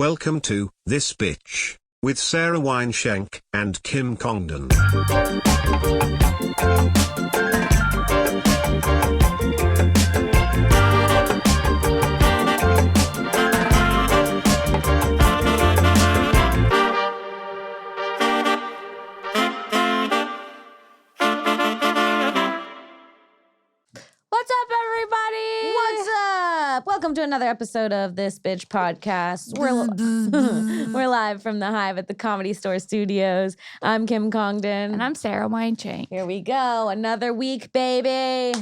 Welcome to This Bitch with Sarah Wineshank and Kim Congdon. What's up, everybody? What's up? Welcome to another episode of This Bitch Podcast. We're live from the Hive at the Comedy Store Studios. I'm Kim Congdon. And I'm Sarah Wineshank. Here we go. Another week, baby.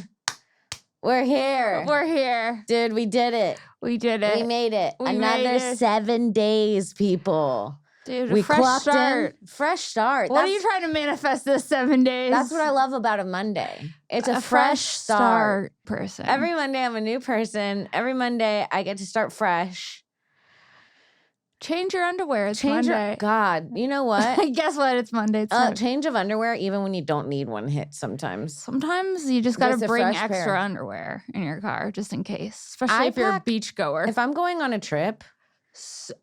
We're here. We're here. Dude, we did it. We did it. We made it. We Another made it. 7 days, people. Dude, We a fresh clocked start. in. Fresh start. What are you trying to manifest this 7 days? That's what I love about a Monday. It's a fresh start. person. Every Monday, I'm a new person. Every Monday, I get to start fresh. Change your underwear. It's Change Monday. your God. You know what? Guess what? It's Monday. It's Monday. Change of underwear, even when you don't need one, hits sometimes. Sometimes you just got Just to a bring fresh extra pair. underwear in your car just in case, especially if you're a pack- beach goer. If I'm going on a trip,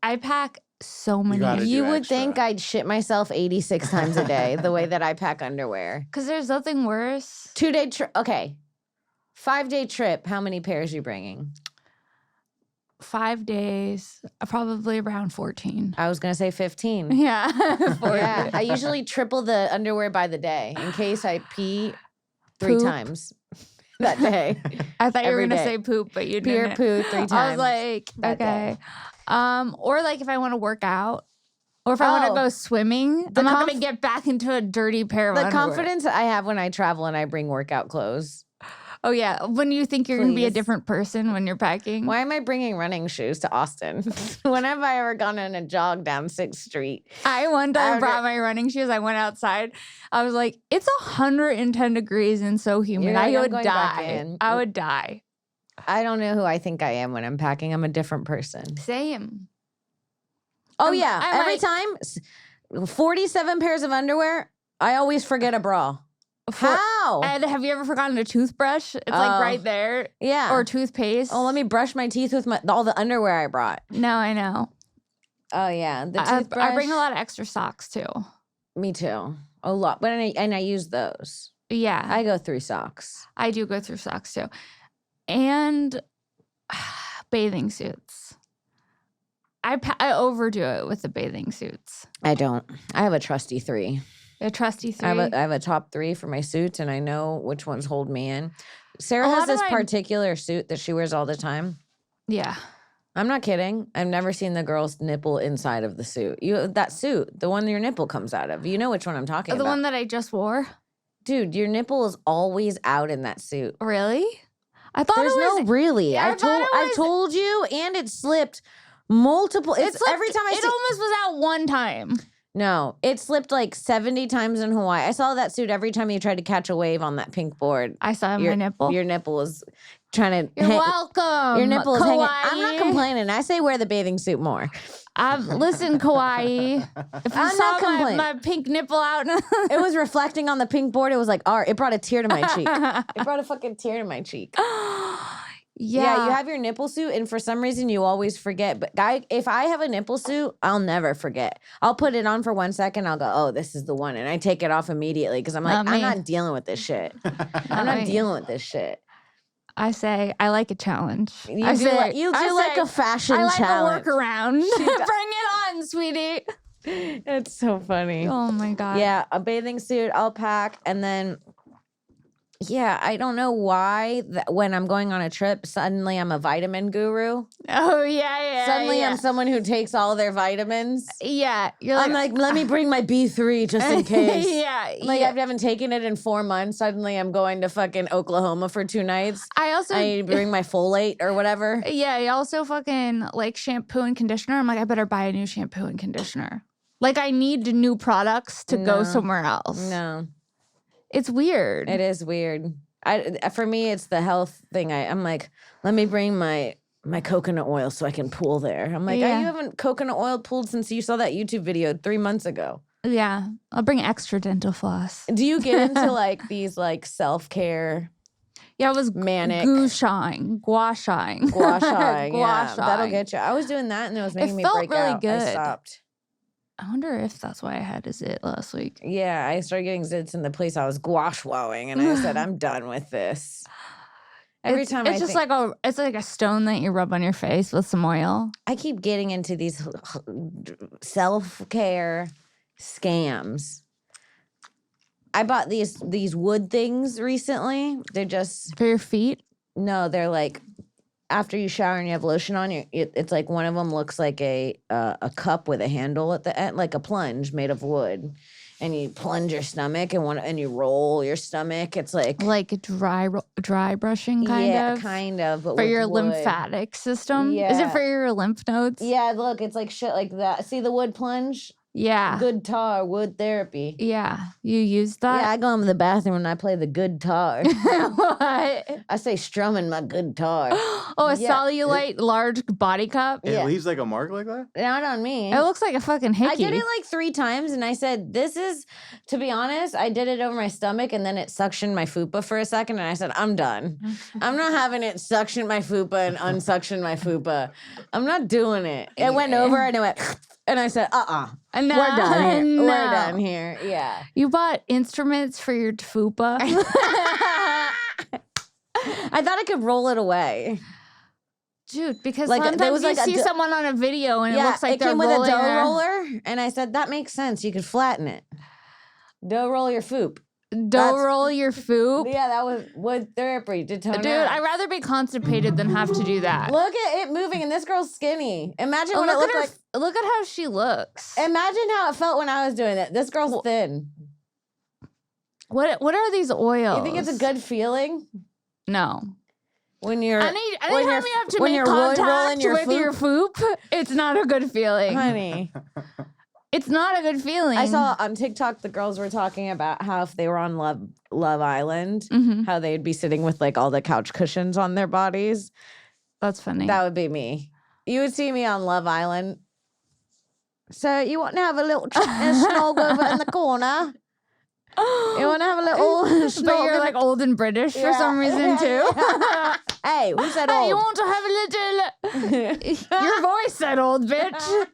I pack so many. gotta do you would extra. think I'd shit myself 86 times a day the way that I pack underwear. Because there's nothing worse. 2-day trip. Okay. 5-day trip. How many pairs you bringing? 5 days, probably around 14. I was going to say 15. Yeah. 14. Yeah. I usually triple the underwear by the day in case I pee 3 Poop. times that day. I thought you were Every gonna day. say poop, but you Pee or didn't. poo 3 times. I was like, that okay. Or like if I want to work out, or if I want Oh. to go swimming, The I'm not gonna get back into a dirty pair of the underwear. confidence I have when I travel and I bring workout clothes. Oh yeah, when you think you're gonna be a Please. different person when you're packing. Why am I bringing running shoes to Austin? When have I ever gone on a jog down 6th Street? I one time I brought my running shoes. I went outside. I was like, it's 110 degrees and so humid. You're like, I "I'm would going back die. in." I would die. I don't know who I think I am when I'm packing. I'm a different person. Same. Oh, I'm- yeah. I'm Every like- time, 47 pairs of underwear, I always forget a bra. How? And have you ever forgotten a toothbrush? It's Oh. like right there. Yeah. Or toothpaste. Oh, let me brush my teeth with all the underwear I brought. No, I know. Oh, yeah. The I toothbrush. bring a lot of extra socks too. Me too. A lot. But I use those. Yeah, I go through socks. I do go through socks too. And bathing suits. I overdo it with the bathing suits. I don't. I have a trusty 3. A trusty 3. I have a top 3 for my suits, and I know which ones hold me in. Sarah A has lot of this my- particular suit that she wears all the time. Yeah. I'm not kidding. I've never seen the girl's nipple inside of the suit. That suit, the one your nipple comes out of. You know which one I'm talking The about. one that I just wore. Dude, your nipple is always out in that suit. Really? I thought There's it was. no really. I I've thought it I've was- told you, and it slipped multiple. It It's slipped- every time I It see. almost was out one time. No, it slipped like 70 times in Hawaii. I saw that suit every time you tried to catch a wave on that pink board. I saw Your my nipple. Your nipple is trying to. You're welcome. Your nipple is hanging. Kawaii. I'm not complaining. I say wear the bathing suit more. Listen, Kawaii. If you I'm saw not complaining. my pink nipple out. It was reflecting on the pink board. It was like art. It brought a tear to my cheek. It brought a fucking tear to my cheek. Yeah, you have your nipple suit, and for some reason you always forget. But if I have a nipple suit, I'll never forget. I'll put it on for 1 second. I'll go, oh, this is the one, and I take it off immediately because I'm like, Not I'm me. not dealing with this shit. I'm not me. dealing with this shit. I say I like a challenge. You I do say, like, a fashion I like challenge. a workaround. Bring it on, sweetie. It's so funny. Oh my god. Yeah, a bathing suit, I'll pack, and then. Yeah, I don't know why when I'm going on a trip, suddenly I'm a vitamin guru. Oh yeah. Suddenly yeah. I'm someone who takes all their vitamins. Yeah. You're I'm like, let me bring my B3 just in case. yeah. Like, yeah. I haven't taken it in 4 months. Suddenly I'm going to fucking Oklahoma for 2 nights. I also. I need to bring my folate or whatever. Yeah. I also fucking like shampoo and conditioner. I'm like, I better buy a new shampoo and conditioner. Like, I need new products to go No. somewhere else. No, It's weird. it is weird. For me, it's the health thing. I'm like, let me bring my coconut oil so I can pool there. I'm like, Yeah. you haven't coconut oil pooled since you saw that YouTube video 3 months ago. Yeah. I'll bring extra dental floss. Do you get into like these like self-care Yeah, it was manic. Gua shying. Gua shying. Yeah, that'll get you. I was doing that and it was making me felt break really out. good. I stopped. I wonder if that's why I had a zit last week. Yeah, I started getting zits in the place I was gua-shwowing, and I said, I'm done with this. Every time it's just like a stone that you rub on your face with some oil. I keep getting into these self-care scams. I bought these wood things recently. They're just For your feet? no, they're like after you shower and you have lotion on you. It's like one of them looks like a cup with a handle at the end, like a plunge made of wood, and you plunge your stomach and you roll your stomach. It's like dry brushing kind of, but for with your wood. lymphatic system. Is it Yeah. for your lymph nodes? Yeah, look, it's like shit like that. See the wood plunge? Yeah. Good tar, wood therapy. Yeah. You use Yeah, that? I go in the bathroom and I play the good tar. What? I say strumming my good tar. Oh, a Yeah. cellulite large body cup? It Yeah. leaves like a mark like that? Not on me. It looks like a fucking hickey. I did it like 3 times and I said, this is, to be honest, I did it over my stomach and then it suctioned my fupa for a second and I said, I'm done. I'm not having it suction my fupa and unsuction my fupa. I'm not doing it. It went over and it went, and I said, No, we're done here. no. We're done here. Yeah. You bought instruments for your fupa? I thought I could roll it away. Dude, because Like, there sometimes was you like a see someone on a video and it looks like it they're came with a rolling dough their- roller, and I said that makes sense. You could flatten it. Dough roll your foop. Dough roll your foop? Yeah, that was wood therapy to tone Dude, out. I'd rather be constipated than have to do that. Look at it moving, and this girl's skinny. Imagine what it look looked at like. her, look at how she looks. Imagine how it felt when I was doing it. This girl's thin. What are these oils? You think it's a good feeling No. when you're Anytime when you you're- have to when make you're wood rolling contact your with your foop, it's not a good feeling. honey? It's not a good feeling. I saw on TikTok the girls were talking about how if they were on Love Island, Mhm. how they'd be sitting with like all the couch cushions on their bodies. That's funny. That would be me. You would see me on Love Island. So you want to have a little snog over in the corner? You want to have a little snog? But you're in like the- old and British for Yeah. some reason too. Hey, who said Hey, old? you want to have a little? Your voice said old, bitch.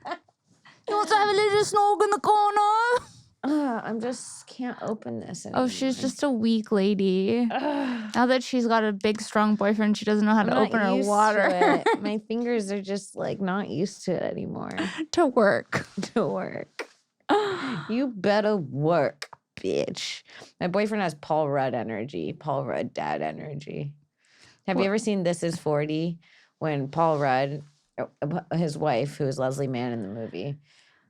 You want to have a little snog in the corner? I'm just can't open this anymore. Oh, she's just a weak lady. Now that she's got a big, strong boyfriend, she doesn't know how to open her water My fingers are just like not used to it anymore to work. to work. You better work, bitch. My boyfriend has Paul Rudd energy, Paul Rudd dad energy. Have you ever seen This Is 40? When Paul Rudd, his wife, who is Leslie Mann in the movie,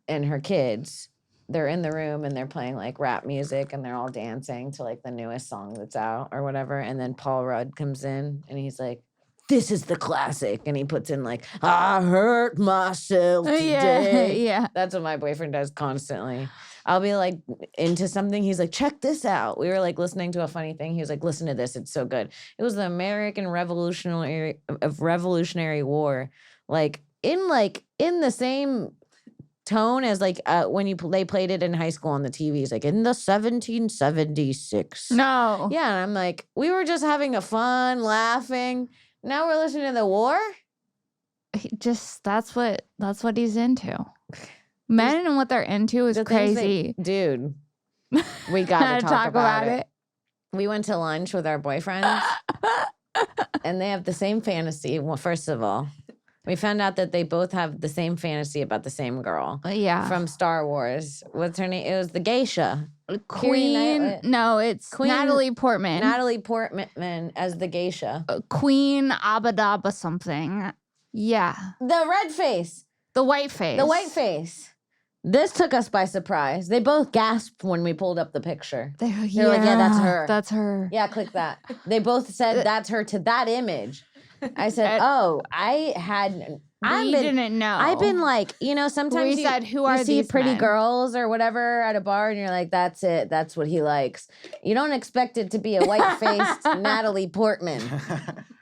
and her kids, they're in the room and they're playing like rap music and they're all dancing to like the newest song that's out or whatever. And then Paul Rudd comes in and he's like, this is the classic. And he puts in like, I hurt myself today. Yeah. That's what my boyfriend does constantly. I'll be like into something. He's like, check this out. We were like listening to a funny thing. He was like, listen to this. It's so good. It was the American Revolutionary War. Like in the same tone as like when they played it in high school on the TVs, like in the 1776. No. Yeah, and I'm like, we were just having a fun, laughing. Now we're listening to the war. That's what he's into. Men and what they're into is The things crazy. Dude, we gotta talk about it. We went to lunch with our boyfriends, and they have the same fantasy. Well, first of all, we found out that they both have the same fantasy about the same girl Yeah. from Star Wars. What's her name? It was the geisha. Queen. No, it's Queen- Natalie Portman. Natalie Portman as the geisha. Queen Abadaba something. Yeah. The red face. The white face. The white face. This took us by surprise. They both gasped when we pulled up the picture. They're like, yeah, that's her. That's her. Yeah, click that. They both said that's her to that image. I said, oh, I didn't know. I've been like, sometimes We said, who are you see these pretty men? girls or whatever at a bar and you're like, that's it. That's what he likes. You don't expect it to be a white-faced Natalie Portman.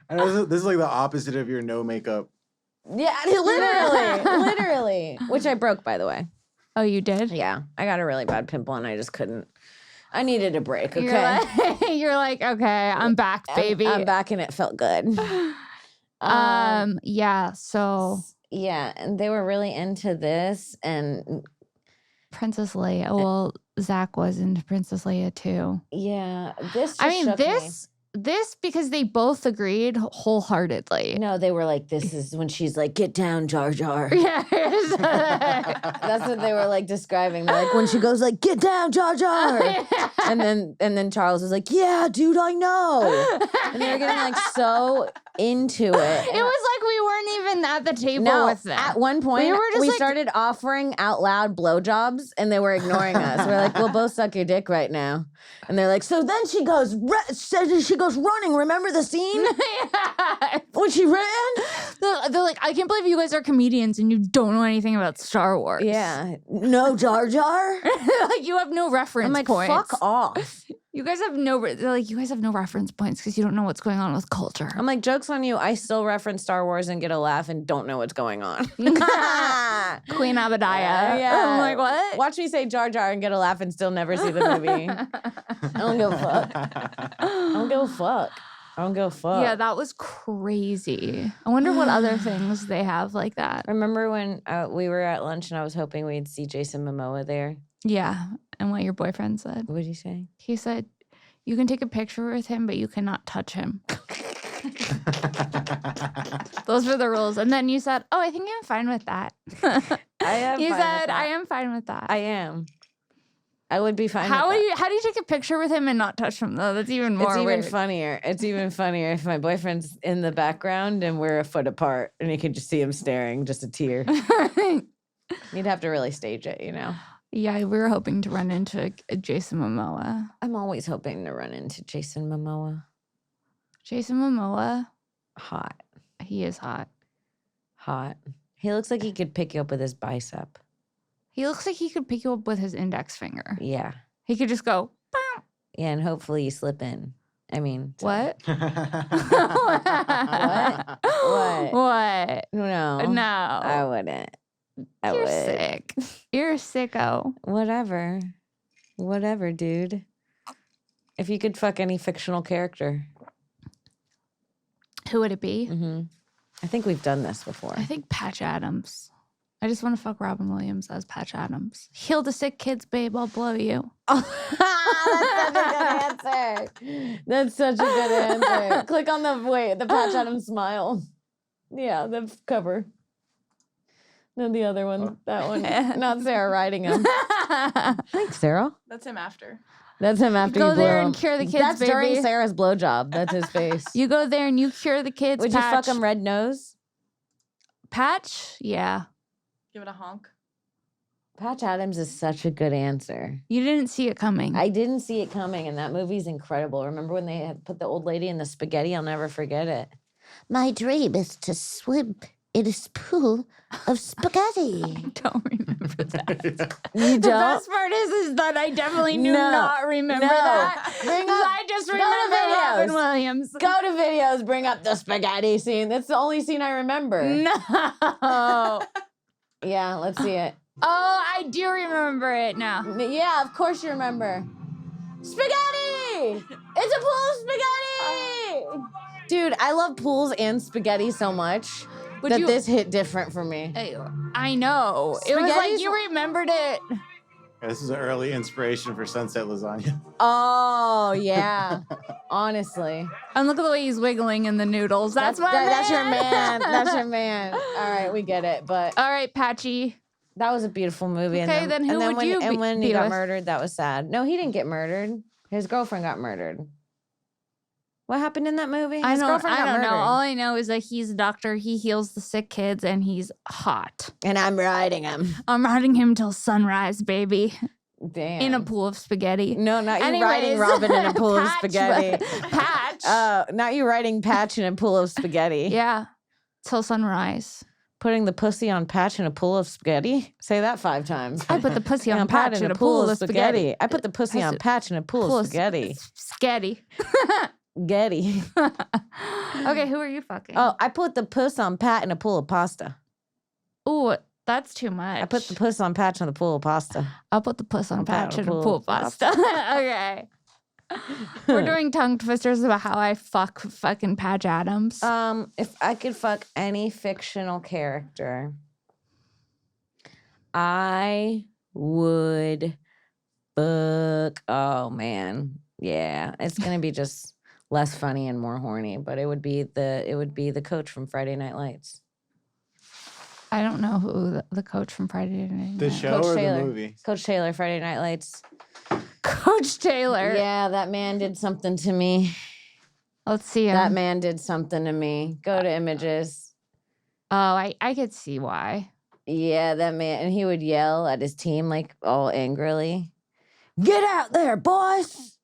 And this is like the opposite of your no makeup. Yeah, literally. Which I broke, by the way. Oh, you did? Yeah, I got a really bad pimple and I just couldn't. I needed a break. Okay. You're like, okay, I'm back, baby. I'm back, and it felt good. Yeah. So yeah, and they were really into this, and Princess Leia. Well, Zach was into Princess Leia too. yeah, this. I Just mean, shook me. this because they both agreed wholeheartedly. No, they were like, this is when she's like, get down, Jar Jar. Yeah. That's what they were like describing. They're like, when she goes like, get down, Jar Jar. and then Charles was like, yeah, dude, I know. And they were getting like so into it. It was like we weren't even at the table with them. At one point, we started offering out loud blowjobs, and they were ignoring us. We're like, we'll both suck your dick right now. And they're like, so then she goes running. Remember the scene? Yeah. When she ran? They're like, I can't believe you guys are comedians and you don't know anything about Star Wars. Yeah. No Jar Jar? Like, you have no reference I'm like, points. fuck off. You guys have they're like, you guys have no reference points because you don't know what's going on with culture. I'm like, joke's on you. I still reference Star Wars and get a laugh and don't know what's going on. Queen Abadiah. Yeah. I'm like, what? Watch me say Jar Jar and get a laugh and still never see the movie. I don't give a fuck. I don't give a fuck. I don't give a fuck. Yeah, that was crazy. I wonder what other things they have like that. Remember when we were at lunch and I was hoping we'd see Jason Momoa there? Yeah, and what your boyfriend said. What did he say? He said, you can take a picture with him, but you cannot touch him. Those were the rules. And then you said, oh, I think I'm fine with that. You said, I am fine with that. I am. I would be fine How with do you take a picture with him and not touch him, though? That's even more weird. Funnier. It's even funnier if my boyfriend's in the background and we're a foot apart and you can just see him staring, just a tear. You'd have to really stage it, you know? Yeah, we were hoping to run into Jason Momoa. I'm always hoping to run into Jason Momoa. Jason Momoa? Hot. He is hot. Hot. He looks like he could pick you up with his bicep. He looks like he could pick you up with his index finger. Yeah. He could just go, "Bow." Yeah, and hopefully you slip in. I mean, What? What? What? What? No. No. I wouldn't. I You're would. sick. You're a sicko. Whatever. Whatever, dude. If you could fuck any fictional character. Who would it be? Mm-hmm. I think we've done this before. I think Patch Adams. I just want to fuck Robin Williams as Patch Adams. Heal the sick kids, babe. I'll blow you. Oh, that's such a good answer. That's such a good answer. Click on the Patch Adams smile. Yeah, the cover. No, the other one. That one. Not Sarah riding him. Thanks, Sarah. That's him after. That's him after Go you blow there him. and cure the kids, That's baby. during Sarah's blowjob. That's his face. You go there and you cure the kids. Would Patch. you fuck him red nose? Patch? Yeah. Give it a honk. Patch Adams is such a good answer. You didn't see it coming. I didn't see it coming, and that movie's incredible. Remember when they had put the old lady in the spaghetti? I'll never forget it. My dream is to swim in a pool of spaghetti. I don't remember that. You The don't? best part is that I definitely do No. not remember No. that. Bring up- I just go to remember videos. Robin Williams. Go to videos, bring up the spaghetti scene. That's the only scene I remember. No. Yeah, let's see it. Oh, I do remember it now. Yeah, of course you remember. Spaghetti! It's a pool of spaghetti! Dude, I love pools and spaghetti so much that this hit different for me. I know. It was like Spaghetti's- you remembered it. This is an early inspiration for Sunset Lasagna. Oh, yeah. Honestly. And look at the way he's wiggling in the noodles. That's my That's your man. That's your man. All right, we get it. But All right, Patchy. that was a beautiful movie. Okay, then who would you And when he be got with? murdered, that was sad. No, he didn't get murdered. His girlfriend got murdered. What happened in that movie? I His don't girlfriend got know. murdered. All I know is that he's a doctor. He heals the sick kids and he's hot. And I'm riding him. I'm riding him till sunrise, baby. Damn. In a pool of spaghetti. No, not you Anyways, riding Robin in a pool of Patch, spaghetti. Patch. Not you riding Patch in a pool of spaghetti. Yeah. Till sunrise. Putting the pussy on Patch in a pool of spaghetti. Say that 5 times. I put the pussy on Pat Patch in a pool of spaghetti. I put the pussy on Patch in a pool of spaghetti. Spaghetti. Getty. Okay, who are you fucking? Oh, I put the puss on Pat in a pool of pasta. Ooh, That's too much. I put the puss on patch on the pool of pasta. I'll put the puss on On patch in a pool pool pasta. Okay. We're doing tongue twisters about how I fuck fucking Patch Adams. If I could fuck any fictional character, I would fuck. Oh man, yeah, it's gonna be just less funny and more horny, but it would be the coach from Friday Night Lights. I don't know who the coach from Friday Night. The Lights- show Coach or Taylor. the movie? Coach Taylor, Friday Night Lights. Coach Taylor. Yeah, that man did something to me. Let's see him. That man did something to me. Go to images. Oh, I could see why. Yeah, that man, and he would yell at his team like all angrily. Get out there, boys!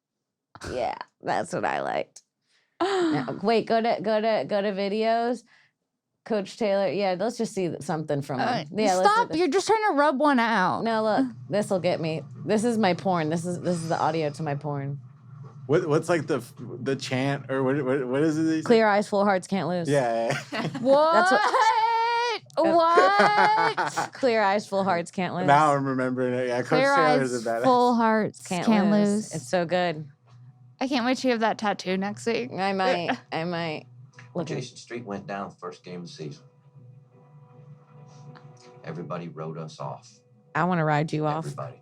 Yeah, that's what I liked. Now, wait, go to videos. Coach Taylor. Yeah, let's just see something from him. Yeah, let's do Stop! this. You're just trying to rub one out. No, look, this will get me. This is my porn. This is the audio to my porn. What's like the chant or what is it? that you say? Clear eyes, full hearts, can't lose. Yeah. What? What? Clear eyes, full hearts, can't lose. Now I'm remembering it. Yeah, Coach Clear Taylor's eyes, a badass. full hearts, can't lose. It's so good. I can't wait to have that tattoo next week. I might. Look at Jason Street went down the first game of the season. Everybody wrote us off. I want to ride you off. Everybody.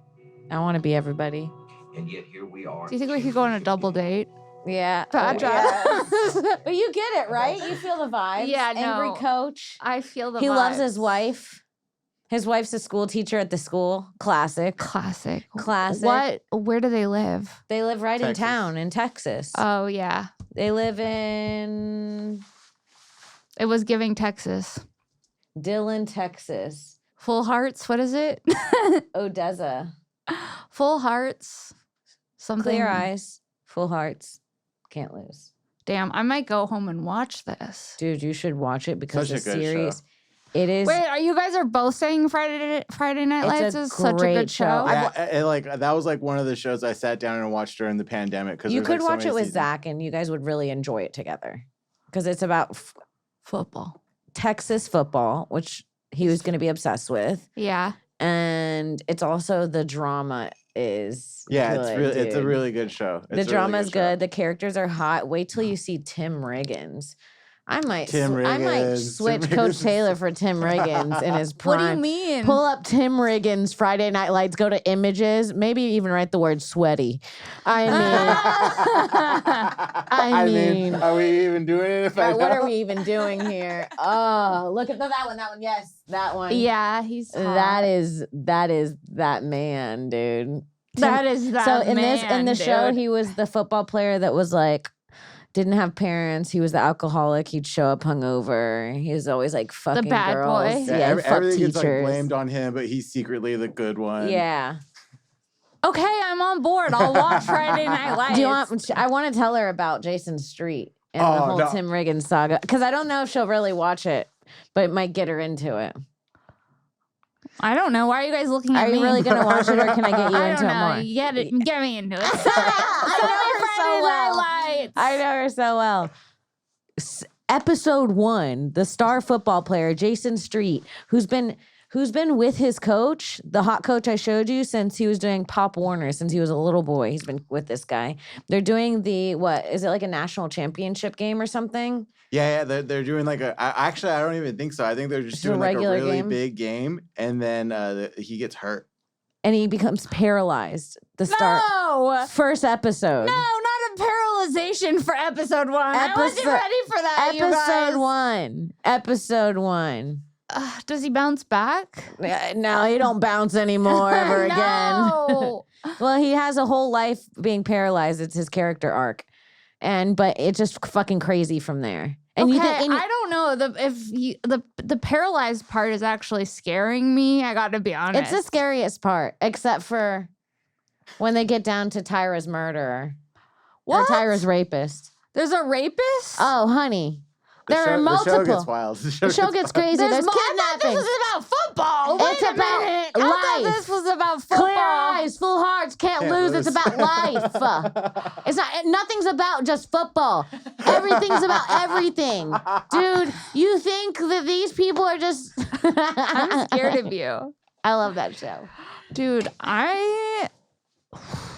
I want to be everybody. And yet here we are. Do you think we could go on a double date? Yeah. Patch But you get it, right? You feel the vibes. Yeah, no. Angry coach. I feel the He loves his vibes. wife. His wife's a school teacher at the school. Classic. Classic. Classic. What? Where do they live? They live right Texas. in town in Texas. Oh yeah, They live in it was giving Texas. Dillon, Texas. Full Hearts. What is it? Odessa. Full Hearts. Something. Clear eyes, full hearts. Can't lose. Damn, I might go home and watch this. Dude, you should watch it because Such the a good series. show. It is. Wait, are you guys both saying Friday Night It's a Lights is such a great good show. show? Yeah, like that was like one of the shows I sat down and watched during the pandemic because You could watch it with Zach, and you guys would really enjoy it together because it's about Football. Texas football, which he was going to be obsessed with, Yeah. and it's also the drama is Yeah, good, it's a dude. really good show. The It's a drama really is good. The characters are hot. Wait till you see Tim Riggins. I might Tim I might Riggins. switch Tim Coach Riggins. Taylor for Tim Riggins in his prime. What do you mean? Pull up Tim Riggins Friday Night Lights. Go to images. Maybe even write the word sweaty. I mean, are we even doing it? If I what are know? we even doing here? Oh, look at that one. That one. Yes, that one. Yeah, he's hot. That is that man, dude. That is that So in man, the show, dude. he was the football player that was like didn't have parents. He was the alcoholic. He'd show up hungover. He was always like fucking bad girls. boy. Yeah, fuck everything teachers. gets like blamed on him, but he's secretly the good one. Yeah. Okay, I'm on board. I'll watch Friday Night Lights. Do you want? I want to tell her about Jason Street and the Oh, whole no. Tim Riggins saga because I don't know if she'll really watch it, but it might get her into it. I don't know. Why are you guys looking at Are me? you really gonna watch it, or can I get you I into don't it know. more? Get me into it. I know her so Friday well. Night Lights. I know her so well. Episode 1, the star football player Jason Street, who's been with his coach, the hot coach I showed you, since he was doing Pop Warner, since he was a little boy. He's been with this guy. They're doing what is it, like a national championship game or something? Yeah. They're doing like actually, I don't even think so. I think they're just Just a doing like a regular really game? big game, and then he gets hurt. And he becomes paralyzed. The start No. first episode. No, not a paralyzation for episode 1. I wasn't Episode- ready for that, you guys. Episode 1. Does he bounce back? No, he don't bounce anymore ever again. No. Well, he has a whole life being paralyzed. It's his character arc, but it's just fucking crazy from there. And okay, you think I don't know the paralyzed part is actually scaring me. I got to be honest. it's the scariest part, except for when they get down to Tyra's murderer What? or Tyra's rapist. There's a rapist? Oh, honey, The there show- are The show multiple. gets wild. The show gets crazy. There's I thought kidnapping. this was about football. It's Wait a about minute. I thought life. this was about football. Clear eyes, full hearts, can't about lose. It's about life. It's not. Nothing's about just football. Everything's about everything, dude. You think that these people are just? I'm scared of you. I love that show, dude. I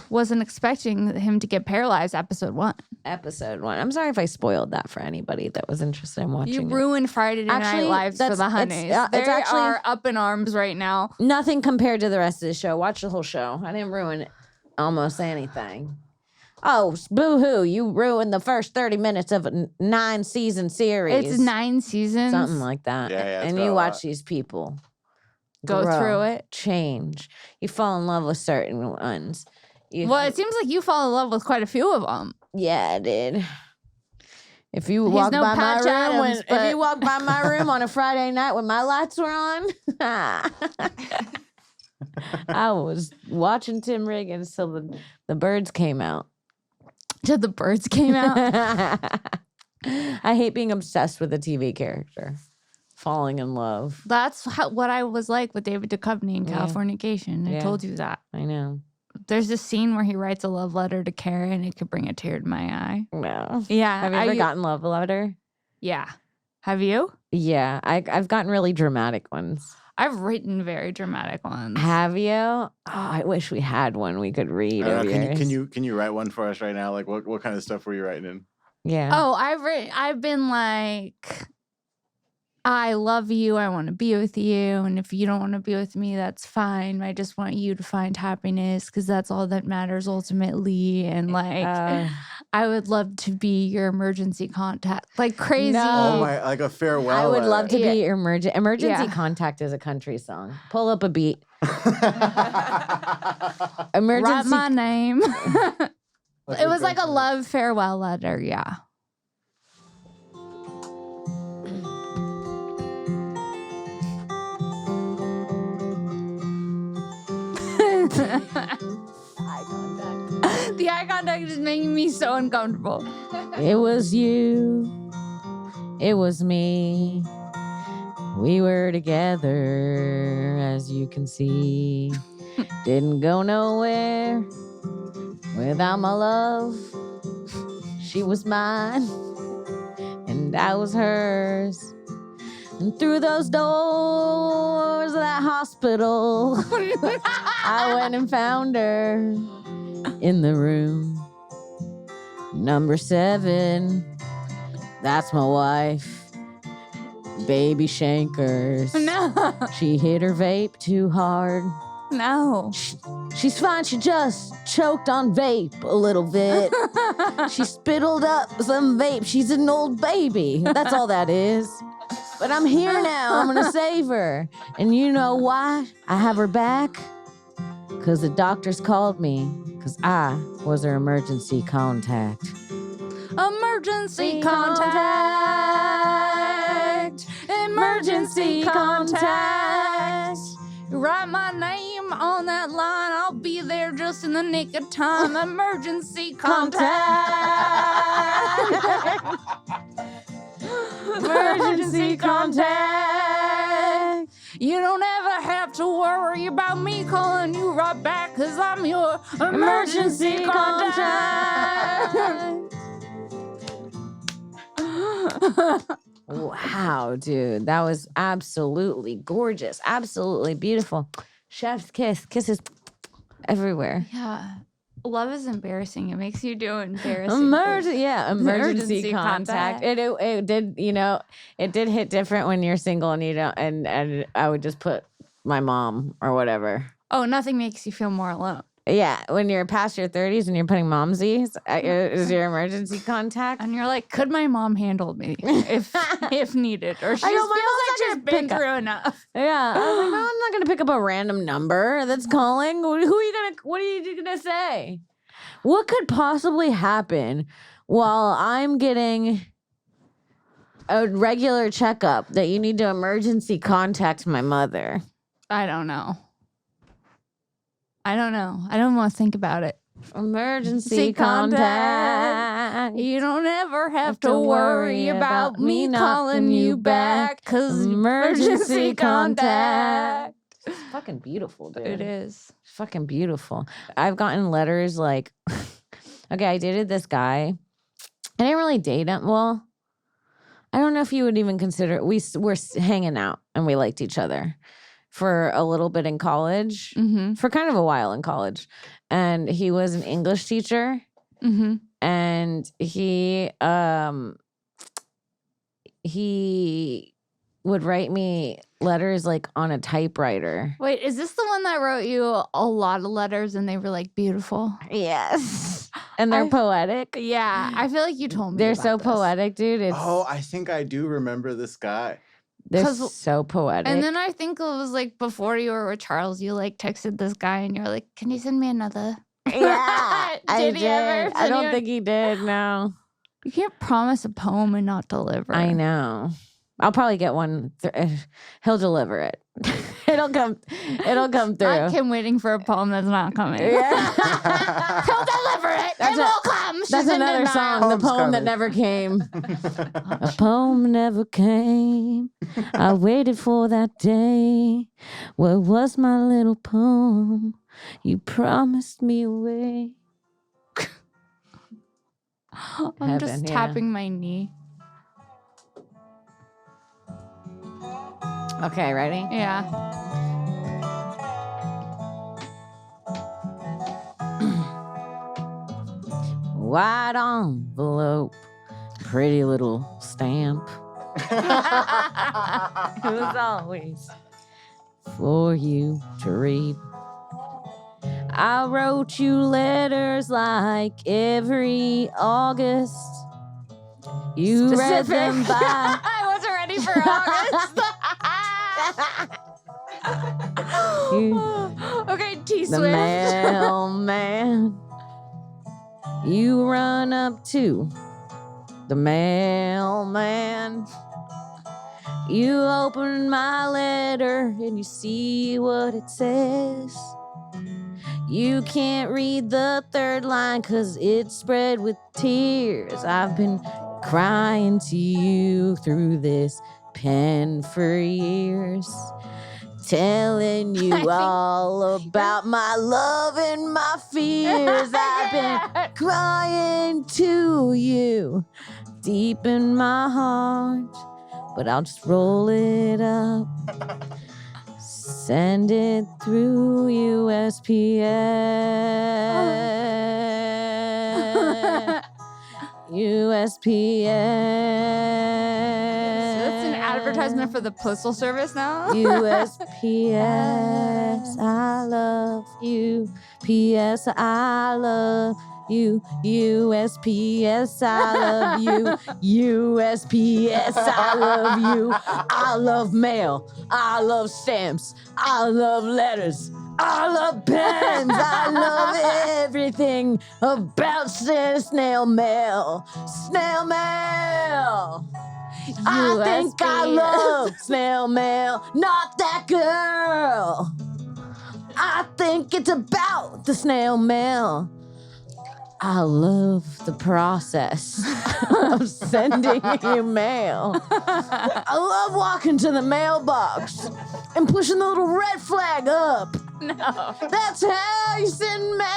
wasn't expecting him to get paralyzed. Episode 1. I'm sorry if I spoiled that for anybody that was interested in watching. You ruined Friday Night Lives for the honeys. They are up in arms right now. Nothing compared to the rest of the show. Watch the whole show. I didn't ruin almost anything. Oh, boo-hoo. You ruined the first 30 minutes of a 9-season series. It's 9 seasons. Something like that. Yeah, and you watch these people go through it. Change. You fall in love with certain ones. Well, it seems like you fall in love with quite a few of them. Yeah, I did. If you walk by my room, if you walk by my room on a Friday night when my lights were on, I was watching Tim Riggins till the birds came out. Till the birds came out. I hate being obsessed with a TV character. Falling in love. That's what I was like with David Duchovny in Californication. I told you that. I know. There's this scene where he writes a love letter to Kara and it could bring a tear to my eye. No. Yeah. Have you ever gotten love letter? Yeah. Have you? Yeah. I've gotten really dramatic ones. I've written very dramatic ones. Have you? Oh, I wish we had one we could read. Can you write one for us right now? Like what kind of stuff were you writing in? Yeah. Oh, I've been like, I love you. I want to be with you. And if you don't want to be with me, that's fine. I just want you to find happiness because that's all that matters ultimately. And like, I would love to be your emergency contact. Like crazy. No. Oh my, like a farewell. I would love to Yeah. be your emergency contact is a country song. Pull up a beat. Emergency. Write my name. It was like a love farewell letter. Yeah. The eye contact is making me so uncomfortable. It was you. It was me. We were together, as you can see. Didn't go nowhere without my love. She was mine, and I was hers. And through those doors of that hospital, I went and found her in the room. Number 7, that's my wife, Baby Shankers. No. She hit her vape too hard. No. She's fine, she just choked on vape a little bit. She spittled up some vape. She's an old baby. That's all that is. But I'm here now. I'm going to save her. And you know why I have her back? Because the doctors called me. Because I was her emergency contact. Emergency contact. Emergency contact. Write my name on that line. I'll be there just in the nick of time. Emergency contact. Emergency contact. You don't ever have to worry about me calling you right back, cause I'm your emergency contact. Wow, dude. That was absolutely gorgeous. Absolutely beautiful. Chef's kiss. Kisses everywhere. Yeah. Love is embarrassing. It makes you do embarrassing emergency contact. It did, it did hit different when you're single and you don't, and I would just put my mom or whatever. Oh, nothing makes you feel more alone. Yeah, when you're past your 30s and you're putting momsies is your emergency contact. And you're like, could my mom handle me if needed? Or she just feels like she's been through enough. Yeah. I was like, no, I'm not gonna pick up a random number that's calling. What are you gonna say? What could possibly happen while I'm getting a regular checkup that you need to emergency contact my mother? I don't know. I don't want to think about it. Emergency contact. You don't ever have to worry about me calling you back, cause emergency contact. fucking beautiful, dude. It is. Fucking beautiful. I've gotten letters like, okay, I dated this guy. I didn't really date him. Well, I don't know if you would even consider we were hanging out and we liked each other for a little bit in college, for kind of a while in college. And he was an English teacher. And he would write me letters like on a typewriter. Wait, is this the one that wrote you a lot of letters and they were like beautiful? Yes. And they're poetic. Yeah, I feel like you told me. They're about so this. poetic, dude. It's, I think I do remember this guy. they're 'Cause- so poetic. And then I think it was like before you were with Charles, you like texted this guy and you're like, "Can you send me another?" yeah, I Did he ever did. I send don't you- think he did. No, You can't promise a poem and not deliver. I know. I'll probably get one. He'll deliver it. It'll come. It'll come through. I keep waiting for a poem that's not coming. Yeah. He'll deliver it. That's It will come. That's She's in another denial. song. The Poem's poem that coming. never came. A poem never came. I waited for that day. Where was my little poem? You promised me away. I'm just Heaven, yeah. tapping my knee. Okay, ready? Yeah. White envelope, pretty little stamp. It was always for you to read. I wrote you letters like every August. You read them by. I wasn't ready for August. Okay, T The Swift. mailman. You run up to the mailman. You open my letter and you see what it says. You can't read the third line 'cause it's spread with tears. I've been crying to you through this pen for years. Telling you all about my love and my fears. I've been crying to you deep in my heart, but I'll just roll it up, send it through USPS. USPS. So it's an advertisement for the postal service now. USPS, I love you. PS, I love you. USPS, I love you. USPS, I love you. I love mail. I love stamps. I love letters. I love pens. I love everything about snail mail. Snail mail. I think I love snail mail, not that girl. I think it's about the snail mail. I love the process of sending you mail. I love walking to the mailbox and pushing the little red flag up. No. That's how you send mail.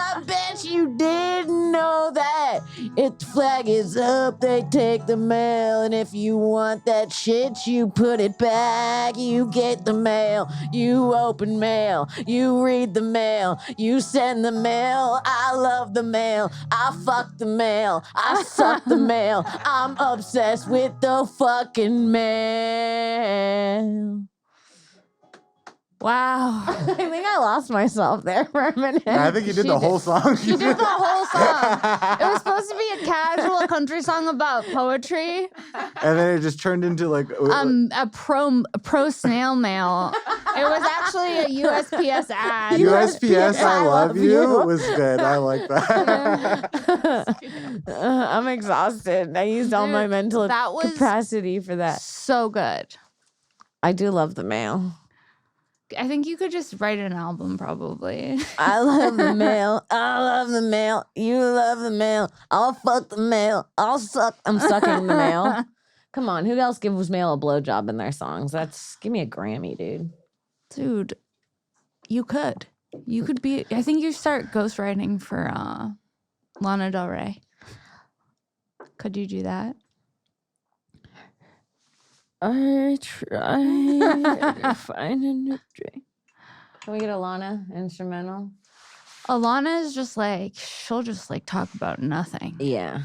I bet you didn't know that. If the flag is up, they take the mail. And if you want that shit, you put it back. You get the mail. You open mail. You read the mail. You send the mail. I love the mail. I fuck the mail. I suck the mail. I'm obsessed with the fucking mail. Wow. I think I lost myself there for a minute. I think you did She the did. whole song. You did the whole song. It was supposed to be a casual country song about poetry. And then it just turned into like A pro snail mail. It was actually a USPS ad. USPS I love you was good. I like that. I'm exhausted. I used all my Dude, mental that was capacity for that. So good. I do love the mail. I think you could just write an album, probably. I love the mail. I love the mail. You love the mail. I'll fuck the mail. I'm sucking the mail. Come on, who else gives mail a blowjob in their songs? Give me a Grammy, dude. Dude, you could. You could be. I think you start ghostwriting for Lana Del Rey. Could you do that? I try to find a new drink. Can we get a Lana instrumental? Alana is just like, she'll just like talk about nothing. Yeah.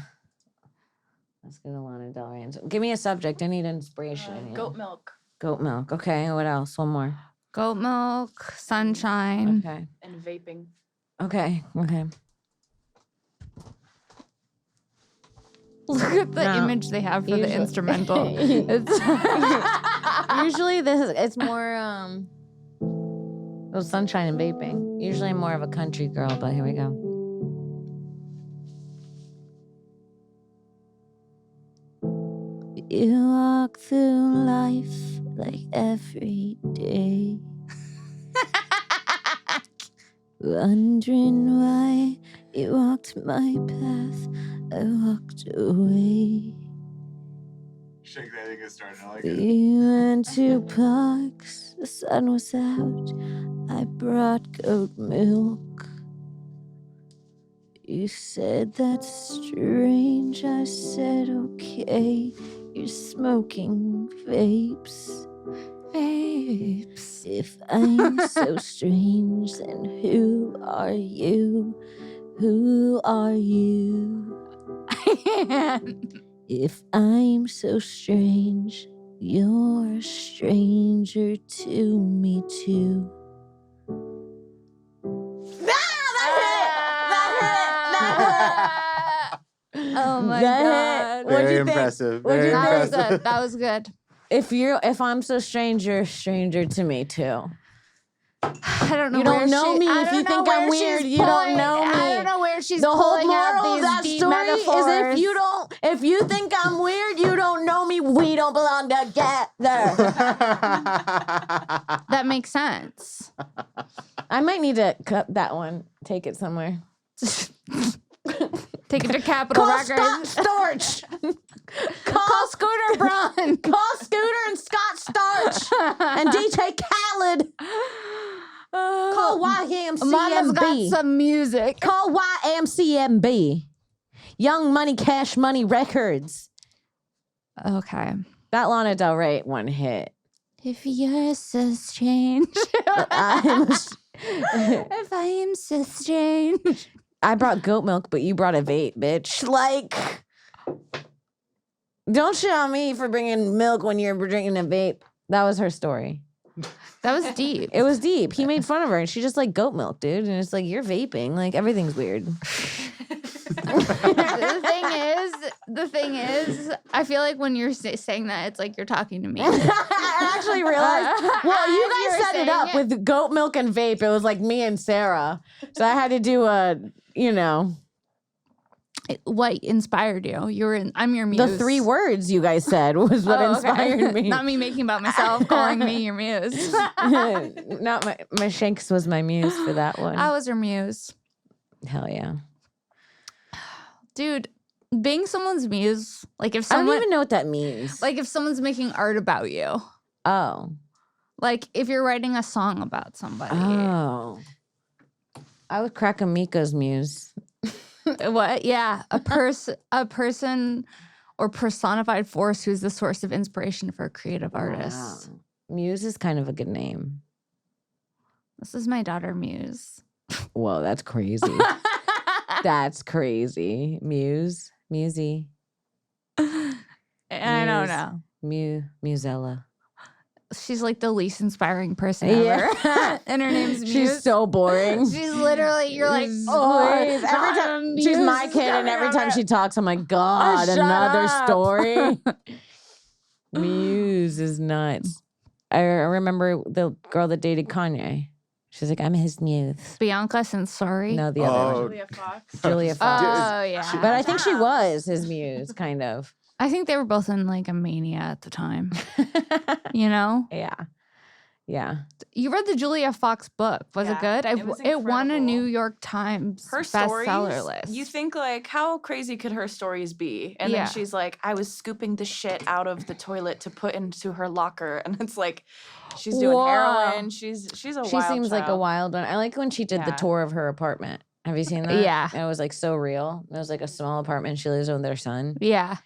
Let's get a Lana Del Rey. Give me a subject. I need inspiration. Goat milk Goat milk. Okay. What else? One more. Goat milk, sunshine. Okay. and vaping. Okay. Look at the No. image they have for the Usually- instrumental. It's Usually it's more sunshine and vaping. Usually I'm more of a country girl, but here we go. You walk through life like every day, wondering why you walked my path. I walked away. Shake that and get started. I like We went to parks, the sun was out. I brought goat milk. You said that's strange. I said okay. You're smoking vapes. vapes. If I'm so strange, then who are you? Who are you? If I'm so strange, you're a stranger to me too. Oh my That god. hit. What'd Very you think? impressive. What'd Very you That was impressive. good. That was good. If I'm so strange, you're a stranger to me too. I don't know. You don't where know she- me. I If don't you know think I'm where weird, she's you don't pulling- know me. I don't know where she's The whole pulling out moral of these that deep story metaphors. is if you think I'm weird, you don't know me. We don't belong together. That makes sense. I might need to cut that one. Take it somewhere. Take it to Capitol Call Records. Scott Storch. Call Scooter Braun. Call Scooter and Scott Storch and DJ Khaled. Call Mama's got YMCMB. some music. Call YMCMB. Young Money, Cash Money Records. Okay. That Lana Del Rey one hit. If you're so strange. If I am so strange. I brought goat milk, but you brought a vape, bitch. Like, don't shit on me for bringing milk when you're drinking a vape. That was her story. That was deep. It was deep. He made fun of her, and she just like goat milk, dude. And it's like, you're vaping. Like, everything's weird. the thing is, I feel like when you're saying that, it's like you're talking to me. I actually realized, well, you guys You're set it saying up with goat milk and vape. It was like me and Sarah. So I had to do What inspired you? I'm your muse. the 3 words you guys said was what Oh, okay. inspired me. Not me making about myself, calling me your muse. Not my Shanks was my muse for that one. I was your muse. Hell yeah. Dude, being someone's muse, like if I don't someone even know what that means. like if someone's making art about you, oh. like if you're writing a song about somebody. Oh. I would crack a Mika's muse. What? Yeah, a person or personified force who's the source of inspiration for a creative artist. Wow. Muse is kind of a good name. This is my daughter Muse. Whoa, that's crazy. That's crazy. Musey. I don't Muse. know. Musella. She's like the least inspiring person ever. And her name's Muse. She's so boring. She's literally, you're like, Please. oh, Every time she's my kid, and every time she talks, I'm like, God, shut another up. story. Muse is nuts. I remember the girl that dated Kanye. She's like, I'm his muse. Bianca Censori. No, the other one. Julia Fox. Julia Fox. Oh, yeah. But I think she was his muse, kind of. I think they were both in like a mania at the time. You know? Yeah. Yeah. You read the Julia Fox book. Was it Yeah, good? it was It won a incredible. New York Times Her bestseller stories, list. you think like, how crazy could her stories be? And Yeah. then she's like, I was scooping the shit out of the toilet to put into her locker, and it's like, she's doing Whoa. heroin. She's a She wild seems like a child. wild one. I like when she did the Yeah. tour of her apartment. Have you seen that? Yeah. And it was like so real. It was like a small apartment. She lives with their son. Yeah.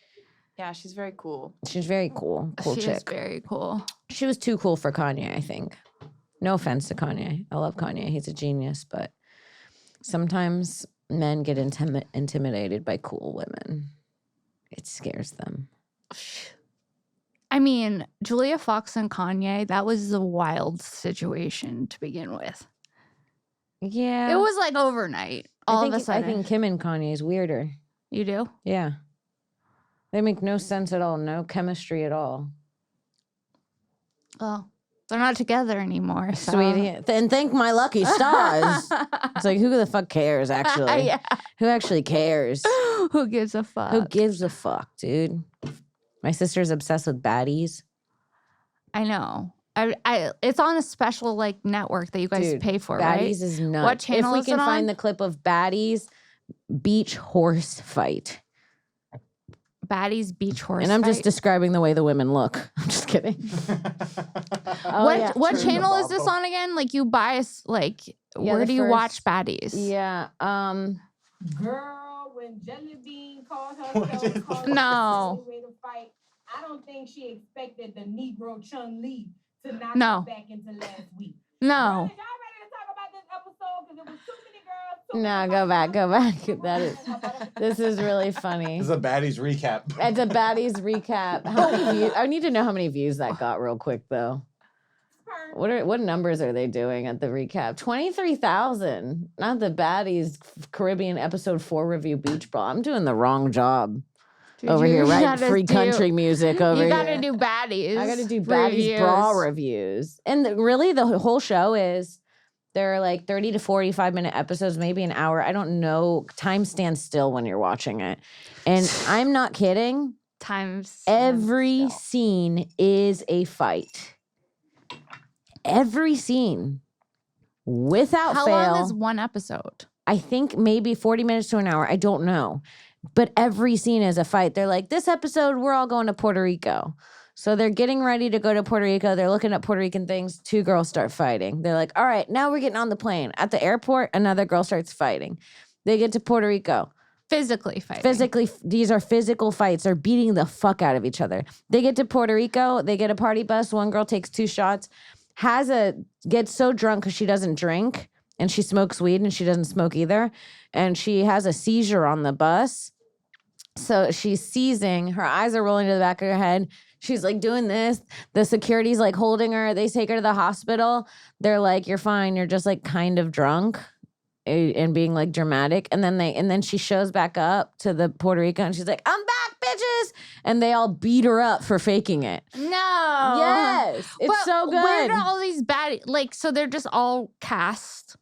Yeah, she's very cool. She's very cool. Cool she chick. is very cool. She was too cool for Kanye, I think. No offense to Kanye. I love Kanye. He's a genius, but sometimes men get intimidated by cool women. It scares them. I mean, Julia Fox and Kanye, that was a wild situation to begin with. Yeah. It was like overnight. All of a sudden. I think Kim and Kanye is weirder. You do? Yeah. They make no sense at all. No chemistry at all. Well, they're not together anymore. So. Sweetie. And thank my lucky stars. It's like, who the fuck cares, actually? Yeah. Who actually cares? Who gives a fuck? Who gives a fuck, dude? My sister's obsessed with baddies. I know. It's on a special like network that you guys Dude, pay for, Baddies right? is nuts. What channel If we is can it find on? the clip of Baddies beach horse fight. Baddies Beach Horse. And I'm just Fight. describing the way the women look. I'm just kidding. Oh, yeah. What Turn the channel is this bottle. on again? Like you buy us like Yeah, where the do you watch first- Baddies? Yeah. Girl, when Jelly Bean called What herself is- called No. way to fight, I don't think she expected the Negro Chun Li to knock No. her back into last week. No. Girl, is y'all ready to talk about this episode? Because it was too many girls. too No, many go back. fights. That is. This is really funny. This is a baddies recap. It's a Baddies recap. How many views? I need to know how many views that got real quick though. What numbers are they doing at the recap? 23,000. Not the Baddies Caribbean episode 4 review beach ball. I'm doing the wrong job Dude, over you here, right? gotta Free do- country music over You here. gotta do Baddies. I gotta do Baddies bra reviews. And really, the whole show is they're like 30 to 45 minute episodes, maybe an hour. I don't know. Time stands still when you're watching it. And I'm not kidding. Times Every scene is a fight. Every scene. Without How fail. long is one episode? I think maybe 40 minutes to an hour. I don't know. But every scene is a fight. They're like, this episode, we're all going to Puerto Rico. So they're getting ready to go to Puerto Rico. They're looking at Puerto Rican things. 2 girls start fighting. They're like, all right, now we're getting on the plane. At the airport, another girl starts fighting. They get to Puerto Rico. Physically fighting. These are physical fights. They're beating the fuck out of each other. They get to Puerto Rico. They get a party bus. One girl takes 2 shots. Gets so drunk because she doesn't drink. And she smokes weed and she doesn't smoke either. And she has a seizure on the bus. So she's seizing. Her eyes are rolling to the back of her head. She's like doing this. The security's like holding her. They take her to the hospital. They're like, you're fine. You're just like kind of drunk and being like dramatic. And then she shows back up to the Puerto Rico and she's like, I'm back, bitches. And they all beat her up for faking it. No. Yes. It's But so good. Where do all these so they're just all cast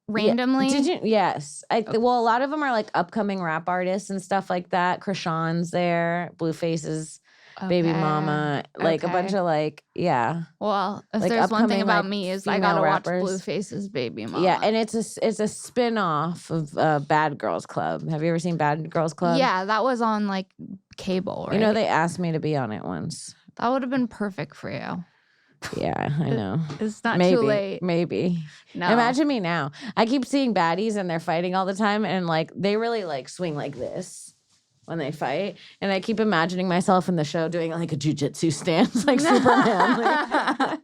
randomly? Did you? Yes. Well, a lot of them are like upcoming rap artists and stuff like that. Krishan's there, Blueface's baby Okay. mama, like a bunch Okay. of like, yeah. Well, if like there's one thing upcoming, about like, me is I female gotta rappers. watch Blueface's baby mama. Yeah, and it's a spin-off of Bad Girls Club. Have you ever seen Bad Girls Club? Yeah, that was on like cable, right? You know, they asked me to be on it once. that would have been perfect for you. Yeah, I know. It's not Maybe, too late. maybe. No. Imagine me now. I keep seeing baddies and they're fighting all the time and like they really like swing like this when they fight. And I keep imagining myself in the show doing like a jujitsu stance like Superman. Like,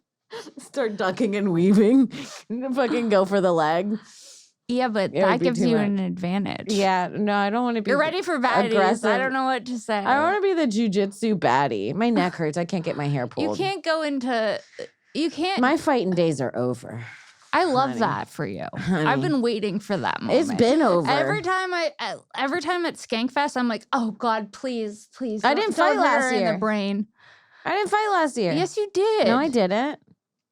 start ducking and weaving and fucking go for the leg. Yeah, but It would that be gives too you much. an advantage. Yeah, no, I don't want to be. You're ready for baddies. aggressive. I don't know what to say. I want to be the jujitsu baddie. My neck hurts. I can't get my hair You pulled. can't go into. You can't. My fighting days are over. I love honey. that for you. I've Honey. been waiting for that moment. It's been over. Every time at Skankfest, I'm like, oh God, please. I didn't don't fight hit last her in year. the brain. I didn't fight last year. Yes, you did. No, I didn't.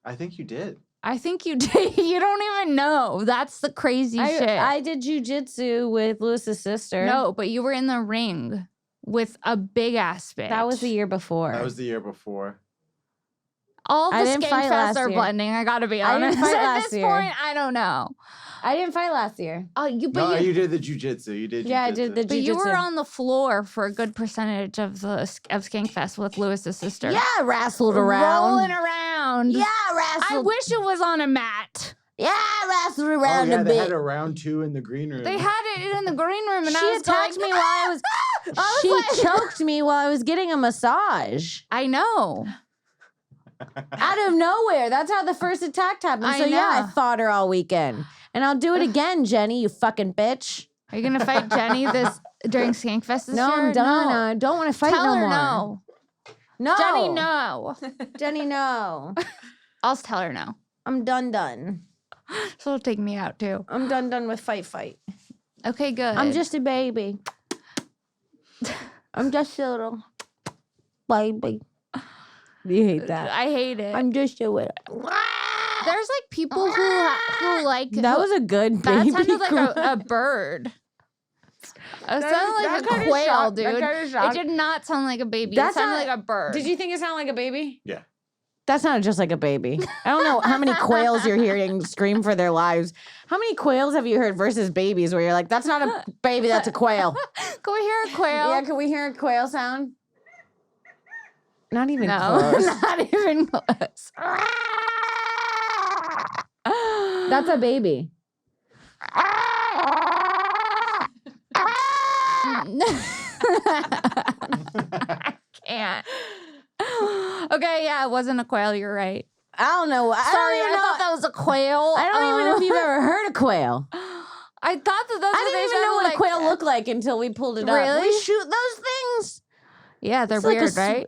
I think you did. I think you did. You don't even know. That's the crazy shit. I did jujitsu with Lewis's sister. No, but you were in the ring with a big ass bitch. that was the year before. That was the year before. All I the didn't skank fight fests last are year. blending. I gotta be I didn't honest. fight At last this year. point, I don't know. I didn't fight last year. Oh, you, but No, you, you did the jujitsu. You did. Yeah, I jujitsu. did the but you were jujitsu. on the floor for a good percentage of Skank Fest with Lewis's sister. Yeah, wrestled around. Rolling around. Yeah, I wrestled. wish it was on a mat. Yeah, wrestled Oh around yeah, a they bit. had a round 2 in the green room. They had it in the green room, and She I was attacked going, me while I was. She like- choked me while I was getting a massage I know. out of nowhere. That's how the first attack happened. I So yeah, I know. fought her all weekend, and I'll do it again, Jenny. You fucking bitch. Are you gonna fight Jenny during Skank Fest this No, year? I'm done. No. I don't want to fight Tell no her more. no. No, Jenny, no. Jenny, no. I'll just tell her no. I'm done. She'll take me out too. I'm done with fight. Okay, good. I'm just a baby. I'm just a little baby. You hate that. I hate it. I'm just a little. There's like people who like That was a good that baby sounded like cry. a bird. It sounded like a quail, dude. It did not sound like a baby. That It sounded sounded- like a bird. Did you think it sounded like a baby? Yeah. That sounded just like a baby. I don't know how many quails you're hearing scream for their lives. How many quails have you heard versus babies where you're like, that's not a baby, that's a quail? Can we hear a quail? Yeah, can we hear a quail sound? Not even No, close. not even close. That's a baby. I can't. Okay, yeah, it wasn't a quail. You're right. I don't know. Sorry, I thought that was a quail. I don't even know if you've ever heard a quail. I thought that that's I what didn't they even know what sounded a quail looked like until we pulled it up. Really? We shoot those things. Yeah, they're It's like a weird, right?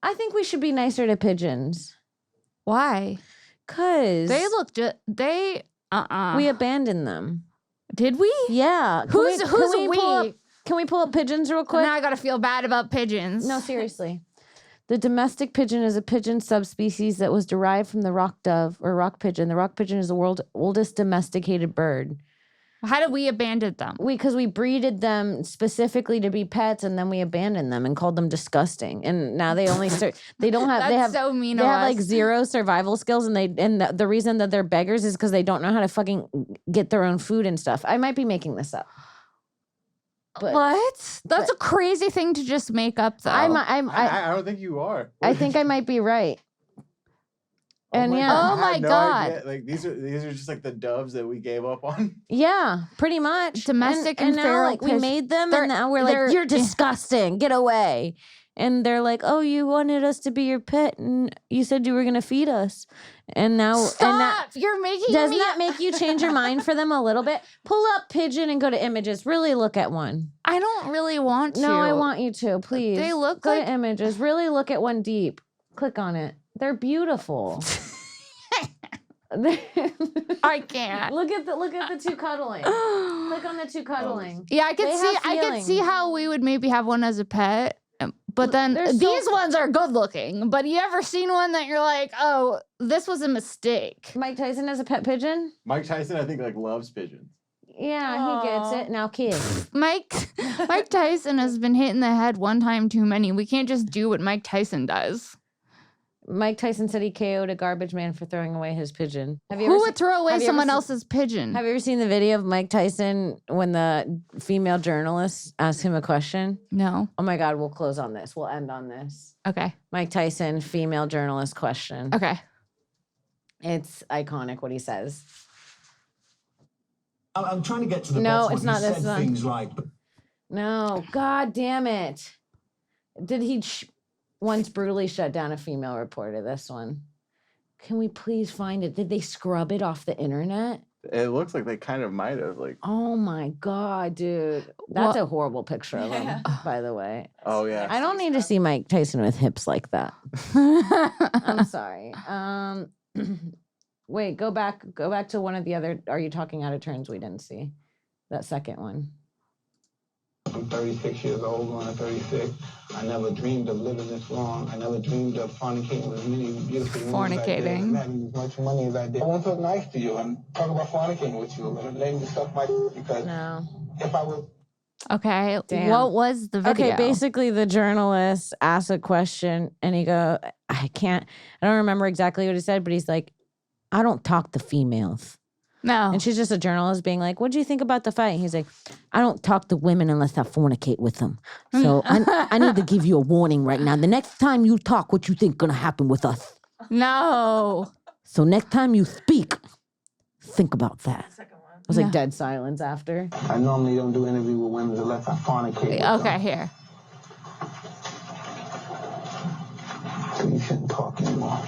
I think we should be nicer to pigeons. Why? Cause They look just they. we abandoned them. Did we? Yeah. Can Who's can who's we? pull up- Can we pull up pigeons real quick? Now I gotta feel bad about pigeons. No, seriously. The domestic pigeon is a pigeon subspecies that was derived from the rock dove or rock pigeon. The rock pigeon is the world's oldest domesticated bird. How did we abandon them? Because we breeded them specifically to be pets, and then we abandoned them and called them disgusting. And now they only start. They don't have. That's They have. so mean They of have us. like zero survival skills, and the reason that they're beggars is because they don't know how to fucking get their own food and stuff. I might be making this up. But What? That's a crazy thing to just make up, though. I don't think you are. think I might be right. And my yeah. God, Oh I my had no God. idea. Like these are just like the doves that we gave up on. Yeah, pretty much. Domestic and now, feral like we pigeons. made them, They're- and now we're they're- like, you're disgusting. Get away. And they're like, oh, you wanted us to be your pet, and you said you were gonna feed us, and now Stop! You're making doesn't me. that make you change your mind for them a little bit? Pull up pigeon and go to images. Really look at one. I don't really want to. No, I want you to. Please. They look go like- to images. Really look at one deep. Click on it. They're beautiful. I can't. Look at the two cuddling. Click on the two cuddling. Yeah, I could They see. have I could see feelings. how we would maybe have one as a pet. But then They're so- these ones are good looking. But you ever seen one that you're like, oh, this was a mistake? Mike Tyson has a pet pigeon? Mike Tyson, I think, like loves pigeons. Yeah, he gets it. Now kiss. Mike Tyson has been hit in the head one time too many. We can't just do what Mike Tyson does. Mike Tyson said he KO'd a garbage man for throwing away his pigeon. Who would throw away have you ever someone seen- else's pigeon? Have you ever seen the video of Mike Tyson when the female journalist asked him a question? No. Oh my God, we'll close on this. We'll end on this. Okay. Mike Tyson, female journalist question. Okay. It's iconic what he says. I'm trying to get to the No, bottom it's of not you this said one. things right, but No, God damn it. Did he once brutally shut down a female reporter? This one. Can we please find it? Did they scrub it off the internet? It looks like they kind of might have. Like, Oh my God, dude. That's a horrible picture of him, by the way. oh yeah. I don't need to see Mike Tyson with hips like that. I'm sorry. Wait, go back to one of the other Are You Talking Out of Turns we didn't see. That second one. I'm 36 years old, going to 36. I never dreamed of living this long. I never dreamed of fornicating with as many beautiful women as I did, and having as much money as I did. I want to look nice to you and talk about fornicating with you and letting you suck my because No. if I was Okay. Damn. What was the video? Okay, basically the journalist asked a question and I don't remember exactly what he said, but he's like, I don't talk to females. No. And she's just a journalist being like, what do you think about the fight? And he's like, I don't talk to women unless I fornicate with them. So I need to give you a warning right now. The next time you talk, what you think gonna happen with us? No. So next time you speak, think about that. It was like dead silence after. I normally don't do interviews with women unless I fornicate with them. Okay, here. So you shouldn't talk anymore.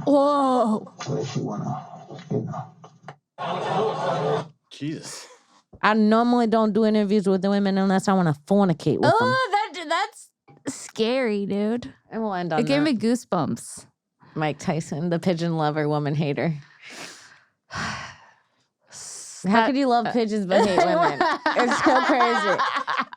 Whoa. Unless you wanna, Jesus. I normally don't do interviews with the women unless I want to fornicate with them. Oh, that's scary, dude. And we'll end on It gave that. me goosebumps. Mike Tyson, the pigeon lover, woman hater. How could you love pigeons but hate women? It's so crazy.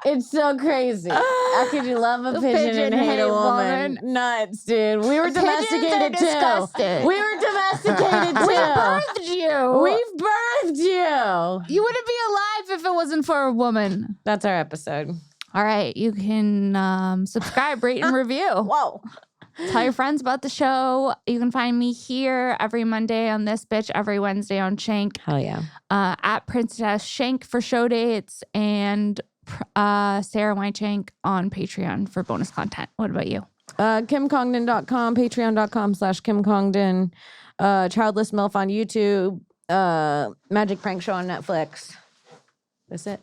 It's so crazy. How could you love a pigeon and hate a woman? Nuts, dude. We were domesticated too. Disgusting. We were domesticated too. We birthed you. We've birthed you. You wouldn't be alive if it wasn't for a woman. That's our episode. All right. You can subscribe, rate, and review. Whoa. Tell your friends about the show. You can find me here every Monday on This Bitch, every Wednesday on Shank. Hell yeah. At Princess Shank for show dates, and Sarah Weinshank on Patreon for bonus content. What about you? KimCongdon.com, patreon.com/Kim Congdon, Childless MILF on YouTube, Magic Prank Show on Netflix. That's it.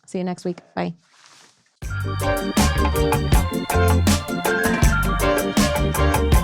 See you next week. Bye. Thank you.